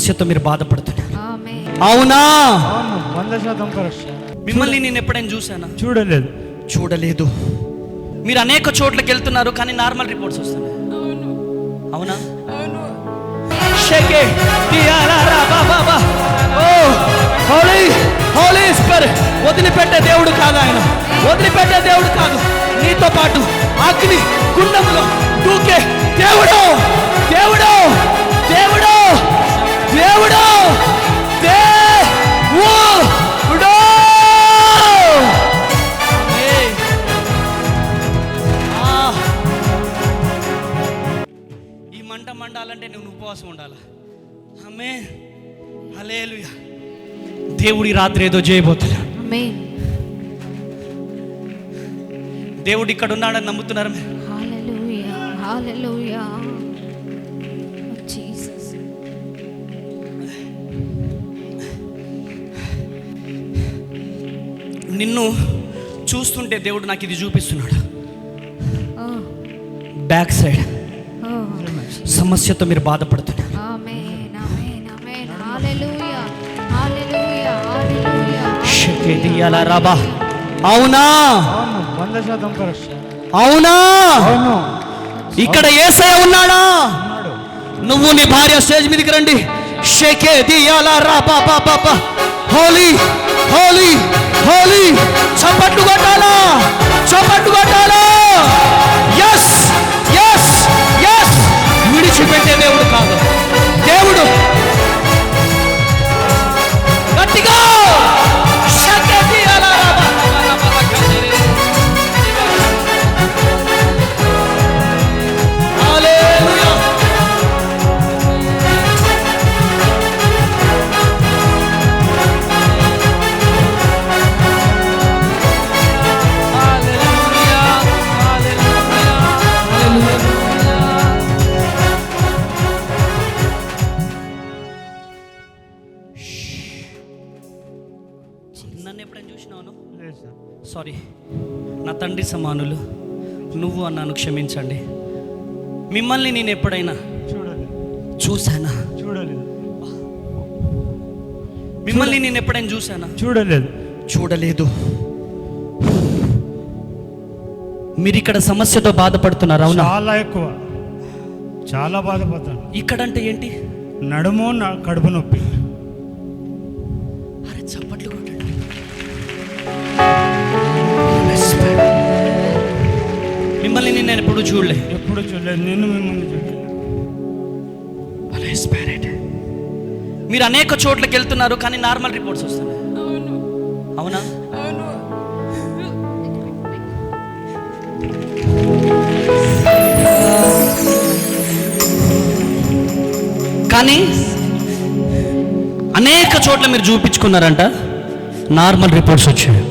సమస్యతో మీరు బాధపడుతున్నారు. అవునా? 100% కరెక్ట్. మిమ్మల్ని నేను ఎప్పుడైనా చూసానా? చూడలేదు. మీరు అనేక చోట్లకి వెళ్తున్నారు కానీ నార్మల్ రిపోర్ట్స్ వస్తున్నాయి. అవునా? వదిలిపెట్టే దేవుడు కాదు ఆయన. వదిలిపెట్టే దేవుడు కాదు. నీతో పాటు అగ్ని కుండంలో దూకే దేవుడు. దేవుడు దేవుడు దేవుడు దేవుడు. ఈ మంట మండాలంటే నువ్వు ఉపవాసం ఉండాలా? ఆమేన్, హల్లెలూయా. దేవుడి రాత్రి ఏదో చేయబోతున్నా. దేవుడు ఇక్కడ ఉన్నాడని నమ్ముతున్నారు. హల్లెలూయా, హల్లెలూయా. జీసస్. నిన్ను చూస్తుంటే దేవుడు నాకు ఇది చూపిస్తున్నాడు. బ్యాక్ సైడ్ సమస్యతో మీరు బాధపడుతున్నారు. ఆమేన్, ఆమేన్, ఆమేన్. హల్లెలూయా, హల్లెలూయా, హల్లెలూయా. షకేదియాల రబా. అవునా? 100% కరెక్ట్. అవునా? అవును. ఇక్కడ యేసయ్య ఉన్నాడా? నువ్వు నీ భార్య స్టేజ్ మీదకి రండి. షకేదియాల రబా బాబా. హోలీ హోలీ హోలీ. చప్పట్లు కొట్టాలా? చప్పట్లు కొట్టాలా? Yes yes yes. విడిచిపెట్టే దేవుడు కాదు. దేవుడు గట్టిగా నన్ను ఎప్పుడైనా చూసినావును? సారీ, నా తండ్రి సమానులు నువ్వు అన్నాను, క్షమించండి. మిమ్మల్ని నేను ఎప్పుడైనా చూసానా? మిమ్మల్ని నేను ఎప్పుడైనా చూసానా? చూడలేదు. మీరు ఇక్కడ సమస్యతో బాధపడుతున్నారు. అవునా? చాలా ఎక్కువ, చాలా బాధపడతాను. ఇక్కడంటే ఏంటి? నడుము, కడుపు నొప్పి. అరే చప్పట్లు కొట్టండి. మిమ్మల్ని నేను ఎప్పుడు చూడలేదు. నేను మిమ్మల్ని చూడలేదు. మీరు అనేక చోట్లకి వెళ్తున్నారు కానీ నార్మల్ రిపోర్ట్స్ వస్తున్నాయి. అవునా? కానీ అనేక చోట్ల మీరు చూపించుకున్నారంట, నార్మల్ రిపోర్ట్స్ వచ్చాయి.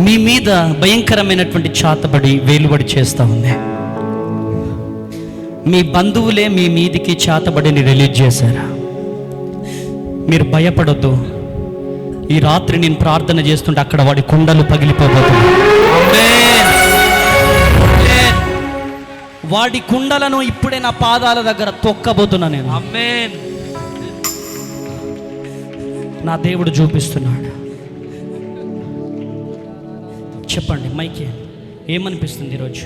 మీ మీద భయంకరమైనటువంటి చాతబడి వేలుబడి చేస్తూ ఉంది. మీ బంధువులే మీ మీదికి చాతబడిని రిలీజ్ చేశారు. మీరు భయపడొద్దు. ఈ రాత్రి నేను ప్రార్థన చేస్తుంటే అక్కడ వాడి కుండలు పగిలిపోబోతున్నాయి. వాడి కుండలను ఇప్పుడే నా పాదాల దగ్గర తొక్కబోతున్నా నేను. ఆమేన్. నా దేవుడు చూపిస్తున్నాడు. చెప్పండి మైకే, ఏమనిపిస్తుంది ఈరోజు?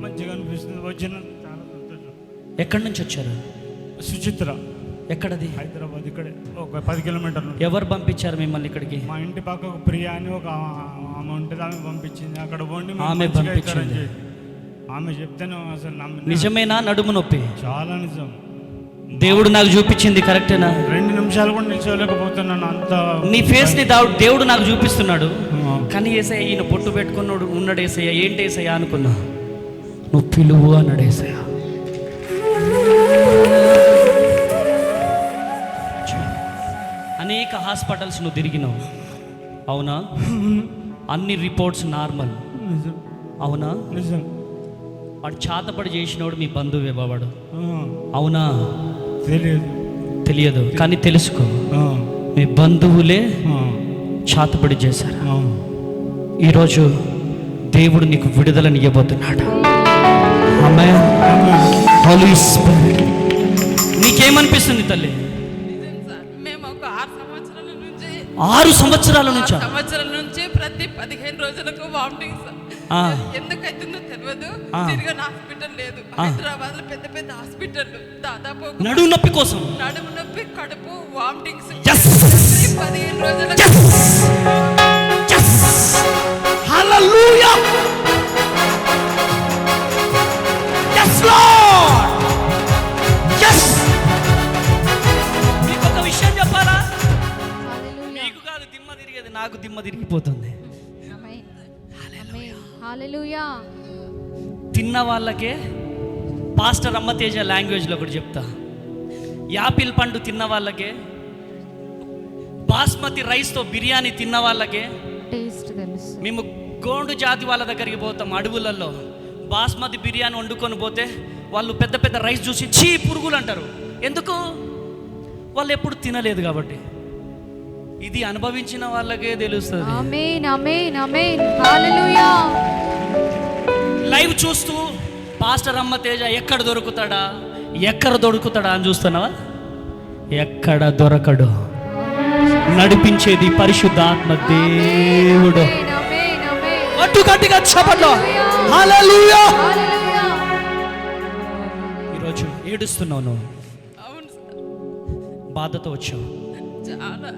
మంచిగా అనిపిస్తుంది. ఎక్కడి నుంచి వచ్చారు? సుచిత్ర. ఎక్కడది? హైదరాబాద్. ఇక్కడే ఒక 10 కిలోమీటర్లు. ఎవరు పంపించారు మిమ్మల్ని ఇక్కడికి? మా ఇంటి పక్కకు ప్రియా అని ఒక ఆమె ఉంటుంది, ఆమె పంపించింది. అక్కడ పోండి. ఆమె పంపించింది. ఆమె చెప్తాను. అసలు నిజమేనా? నడుము నొప్పి? చాలా నిజం. దేవుడు నాకు చూపించింది కరెక్టేనా? 2 నిమిషాలు కూడా నిల్చోలేకపోతున్నాను. అంత నీ ఫేస్ ని దేవుడు నాకు చూపిస్తున్నాడు. కానీ ఏసయ్య ఈయన పొట్టు పెట్టుకున్నాడు ఉన్నాడు. ఏసయ్య ఏంటి ఏసయ్య అనుకున్నా. నువ్వు పిలువు అన్నాడు ఏసయ్య. అనేక హాస్పిటల్స్ నువ్వు తిరిగినావు. అవునా? అన్ని రిపోర్ట్స్ నార్మల్. అవునా? వాడు చాతపడి చేసినవాడు మీ బంధువే బావాడు. అవునా? తెలియదు కానీ తెలుసుకో, మీ బంధువులే చాతపడి చేశారు. ఈరోజు దేవుడు నీకు విడుదలని ఇవ్వబోతున్నాడు. ఆమేన్. హోలీ స్పిరిట్. నీకేమనిపిస్తుంది తల్లి? మేము ఒక 6 సంవత్సరాల నుంచి ప్రతి 15 రోజులకు వామిటింగ్స్. ఎందుకైతుందో తెలియదు. తిరిగిన హాస్పిటల్ లేదు. హైదరాబాద్ లో పెద్ద పెద్ద హాస్పిటల్ దాదాపు నడుము నొప్పి కోసం, నడుము నొప్పి, కడుపు వామిటింగ్స్. 15 రోజులకు హల్లెలూయా. yes lord yes. మీకు ఒక విషయం చెప్పాలా? మీకు కాదు దిమ్మ తిరిగేది, నాకు దిమ్మ తిరిగిపోతుంది. హల్లెలూయా. తిన్న వాళ్ళకే పాస్టర్ అమ్మతేజ లాంగ్వేజ్లో ఒకటి చెప్తా. యాపిల్ పండు తిన్న వాళ్ళకే, బాస్మతి రైస్తో బిర్యానీ తిన్న వాళ్ళకే టేస్ట్ తెలుసు. మేము గోండు జాతి వాళ్ళ దగ్గరికి పోతాం, అడవులలో బాస్మతి బిర్యానీ వండుకొని పోతే వాళ్ళు పెద్ద పెద్ద రైస్ చూసి చీ పురుగులు అంటారు. ఎందుకు? వాళ్ళు ఎప్పుడు తినలేదు కాబట్టి. ఇది అనుభవించిన వాళ్ళకే తెలుస్తుంది. ఆమేన్ ఆమేన్ ఆమేన్. హల్లెలూయా. లైవ్ చూస్తూ పాస్టర్ అమ్మ తేజ ఎక్కడ దొరుకుతాడా అని చూస్తున్నావా? ఎక్కడ దొరకడు. నడిపించేది పరిశుద్ధాత్మ దేవుడు. గట్టిగా చప్పట్లు. హల్లెలూయా. ఈరోజు ఏడుస్తున్నావు నువ్వు, అవును సార్, బాధతో వచ్చావు. చాలా.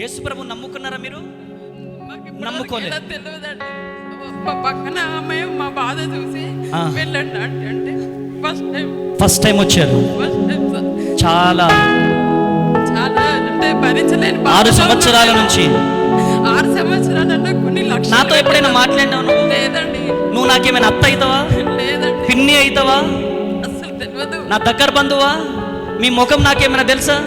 యేసు ప్రభు నమ్ముకున్నారా మీరు? మాకు ఇప్పుడు నమ్ముకోలేదు. ఎలా తెలియదండి. మా పక్కన ఆమె మా బాధ చూసి వెళ్ళండి అంటే ఫస్ట్ టైం వచ్చారు. సార్. చాలా అంటే భరించలేని 6 సంవత్సరాల నుంచి. 6 సంవత్సరాలలో కొన్ని లక్షలు. నాతో ఎప్పుడైనా మాట్లాడినావు నువ్వు? లేదండి. నువ్వు నాకేమైనా అత్త అవుతావా? లేదండి. పిన్ని అవుతావా? అసలు తెలియదు. నా దగ్గర బంధువా? మీ ముఖం నాకేమైనా తెలుసా?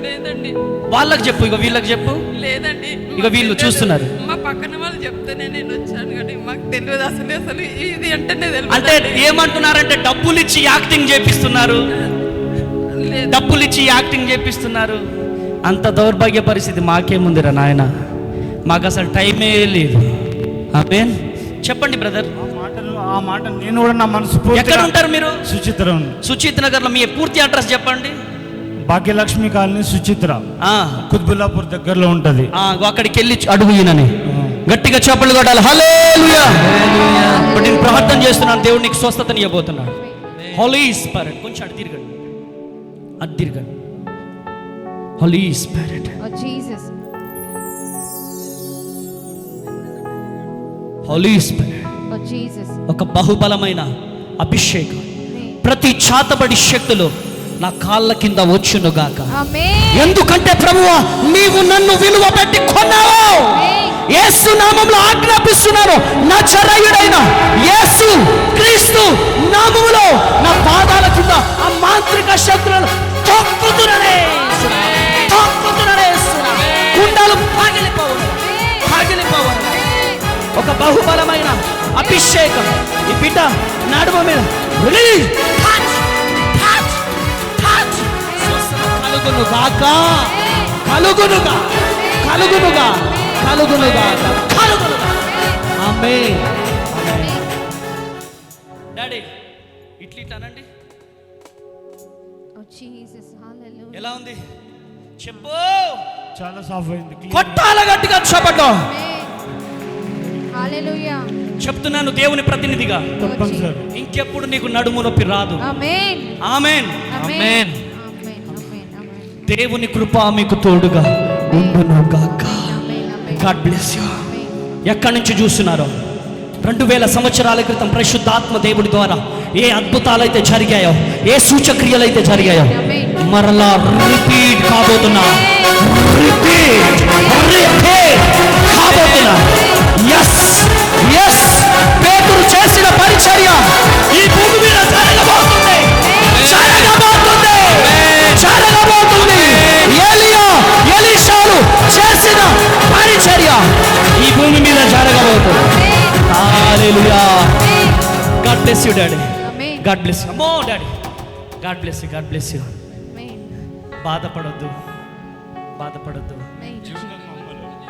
లేదండి. వాళ్ళకి చెప్పు, ఇక వీళ్ళకి చెప్పు. లేదండి. ఇక వీళ్ళు చూస్తున్నారు. మా పక్కన వాళ్ళు చెప్తేనే నేను వచ్చాను, కానీ మాకు తెలియదు అసలు ఇది అంటేనే తెలియదు. అంటే ఏమంటున్నారంటే డబ్బులు ఇచ్చి యాక్టింగ్ చేపిస్తున్నారు, డబ్బులు ఇచ్చి యాక్టింగ్ చేపిస్తున్నారు. అంత దౌర్భాగ్య పరిస్థితి మాకేముందిరా నాయన, మాకు అసలు టైమే లేదు. ఆమేన్. చెప్పండి బ్రదర్. ఆ మాట నేను కూడా నా మనసు. ఎక్కడ ఉంటారు మీరు? సుచిత్ర నగర్ లో. మీ పూర్తి అడ్రస్ చెప్పండి. భాగ్యలక్ష్మి కాలనీ, సుచిత్ర, కుత్బుల్లాపూర్ దగ్గరలో ఉంటది. అక్కడికి వెళ్ళి అడుగు ఈయనని. గట్టిగా చప్పట్లు కొట్టాలి. హల్లెలూయా. ఇప్పుడు నేను ప్రార్థన చేస్తున్నాను, దేవుడు నీకు స్వస్థతని ఇవ్వబోతున్నాడు. Holy spirit. కొంచెం అటు తిరగండి. Holy spirit. Jesus. Holy spirit. Jesus. ఒక బహుబలమైన అభిషేకం ప్రతి చాతబడి శక్తులు నా కాళ్ళ కింద వచ్చునుగాక. ఎందుకంటే ప్రభువా, నీవు నన్ను విలువ పెట్టి కొన్నావు. యేసు నామములో ఆజ్ఞాపిస్తున్నాను, నజరేయుడైన యేసు క్రీస్తు నామములో నా పాదాల కింద ఆ మాంత్రిక శక్తులను తొక్కుతున్ననే. కుండలు పగిలిపోవు. ఒక బహుబలమైన అభిషేకం ఈ బిడ్డ నడుము మీద రిలీజ్. కలుగునుగా. ఆమేన్. డాడీ ఇట్లానండి. ఎలా ఉంది చెప్పు. చాలా సాఫ్ అయింది. కొట్టాల గట్టిగా చప్పట్లు. హల్లెలూయా. చెప్తున్నాను దేవుని ప్రతినిధిగా, ఇంకెప్పుడు నీకు నడుము నొప్పి రాదు. ఆమేన్. ఆమేన్. ఆమేన్. దేవుని కృప మీకు తోడుగా ఉండును గాక. God bless you. ఎక్కడి నుంచి చూస్తున్నారో 2000 సంవత్సరాల క్రితం పరిశుద్ధాత్మ దేవుడి ద్వారా ఏ అద్భుతాలు అయితే జరిగాయో, ఏ సూచక్రియలు అయితే జరిగాయో, మరలా రిపీట్ కాబోతున్నా. పేతురు చేసిన పరిచర్య ఈ భూమి మీద జరగబోతుంది. ఎలీషాలు చేసిన పరిచర్య ఈ భూమి మీద జరగబోతుంది. Hallelujah. God bless you daddy. God bless you. అమ్మో డాడీ, గాడ్ బ్లెస్ యు. బాధపడొద్దు.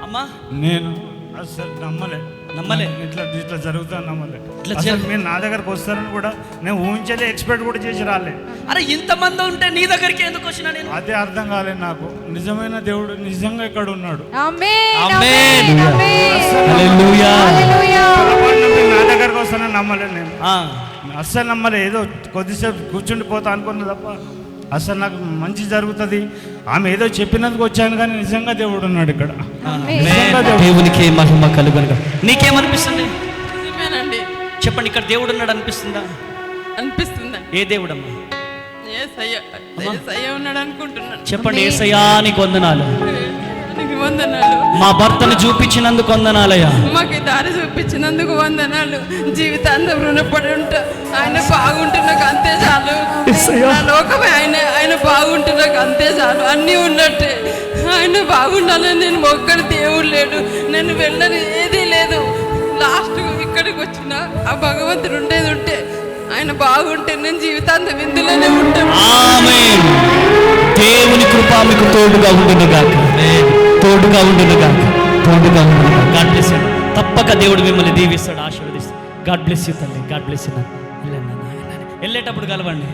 అమ్మా, నేను అసలు నమ్మలే. నమ్మలే. ఇట్లా ఇట్లా జరుగుతుంది నమ్మలే. ఇట్లా అసలు మీరు నా దగ్గరకు వస్తారని కూడా నేను ఊహించలే, ఎక్స్పెక్ట్ కూడా చేసి రాలే. అరే ఇంతమంది ఉంటే నీ దగ్గరికి ఎందుకు వచ్చినా నేను? అదే అర్థం కాలేదు నాకు. నిజమైన దేవుడు నిజంగా ఇక్కడ ఉన్నాడు. ఆమేన్ ఆమేన్. ఆమేన్ ఆమేన్ హల్లెలూయా. హల్లెలూయా. మీరు నా దగ్గరకు వస్తానని నమ్మలేదు నేను. ఆ, అస్సలు నమ్మలే. ఏదో కొద్దిసేపు కూర్చుండిపోతా అనుకున్నా తప్ప అసలు నాకు మంచి జరుగుతుంది ఆమె ఏదో చెప్పినందుకు వచ్చాను, కానీ నిజంగా దేవుడు ఉన్నాడు ఇక్కడ. ఆమేన్. దేవునికి మహిమ కలుగునుగా. నీకేమనిపిస్తుంది? నిజమేనండి. చెప్పండి, ఇక్కడ దేవుడు ఉన్నాడు అనిపిస్తుందా? అనిపిస్తుందండి. ఏ దేవుడమ్మా? యేసయ్య ఉన్నాడు అనుకుంటున్నాను. చెప్పండి. యేసయ్యా నీకు వందనాలు, నీకు వందనాలు. మా భర్తను చూపించినందుకు వందనాలయ్యా. మాకు ఈ దారి చూపించినందుకు వందనాలు. జీవితాంతం రుణపడి ఉంటా. ఆయన బాగుంటే నాకు అంతే చాలు. నా లోకమే ఆయన బాగుంటే నాకు అంతే చాలు. అన్నీ ఉన్నట్టే. ఆయన బాగుండాలని నేను ఒక్కడి దేవుడు లేడు, నేను వెళ్ళని ఏదీ లేదు. లాస్ట్ ఇక్కడికి వచ్చిన ఆ భగవంతుడు ఉండేది ఉంటే, ఆయన బాగుంటే నేను జీవితాంతం ఇందులోనే ఉంటాను. ఆమేన్. దేవుని కృప మీకు తోడుగా ఉండునుగాక, తోడుగా ఉండునుగాక, తోడుగా ఉండునుగాక. God bless you. తప్పక దేవుడు మిమ్మల్ని దీవిస్తాడు, ఆశీర్వదిస్తాడు. గాడ్ బ్లెస్ యు తల్లి. God bless you. వెళ్ళేటప్పుడు కలవండి.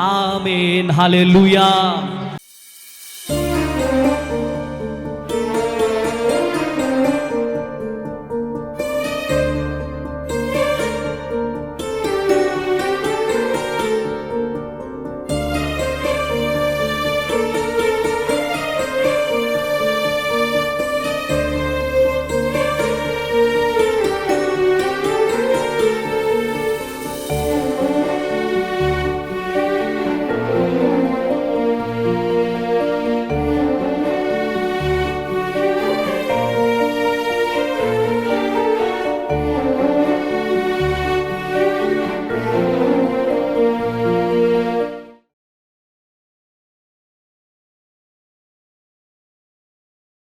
ఆమేన్. హల్లెలూయా.